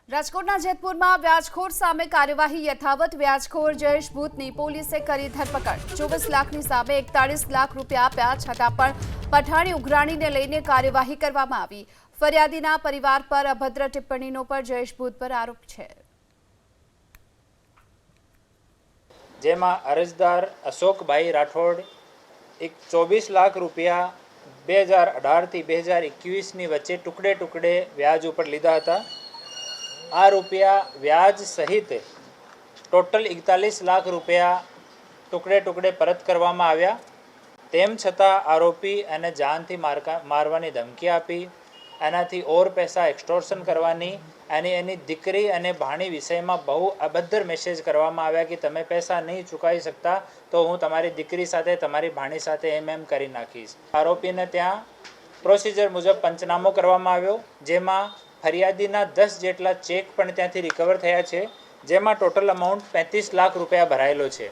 રાજકોટના જેતપુરમાં વ્યાજખોર સામે કાર્યવાહી યથાવત। વ્યાજખોર જયેશ ભૂતની પોલીસે કરી ધરપકડ। 24 લાખની સામે 41 લાખ રૂપિયા આપ્યા છતાં પણ પઠાણી ઉઘરાણીને લઈને કાર્યવાહી કરવામાં આવી। ફરિયાદીના પરિવાર પર અભદ્ર ટિપ્પણીનો પર જયેશ ભૂત પર આરોપ છે, જેમાં અરજદાર અશોકભાઈ રાઠોડ 24 લાખ રૂપિયા 2018 થી 2021ની વચ્ચે ટુકડે ટુકડે વ્યાજ ઉપર લીધા હતા। આ રૂપિયા વ્યાજ સહિત ટોટલ 41 લાખ રૂપિયા ટુકડે ટુકડે પરત કરવામાં આવ્યા। તેમ છતાં આરોપી એને જાનથી મારવાની ધમકી આપી, એનાથી ઓર પૈસા એક્સટોર્શન કરવાની, એની દીકરી અને ભાણી વિષયમાં બહુ અભદ્ર મેસેજ કરવામાં આવ્યા કે તમે પૈસા નહીં ચૂકવી શકતા તો હું તમારી દીકરી સાથે તમારી ભાણી સાથે એમ કરી નાખીશ। આરોપીને ત્યાં પ્રોસિજર મુજબ પંચનામો કરવામાં આવ્યો, જેમાં ફરિયાદીના 10 જેટલા ચેક પણ ત્યાંથી રિકવર થયા છે, જેમાં ટોટલ અમાઉન્ટ 35 લાખ રૂપિયા ભરાયેલો છે।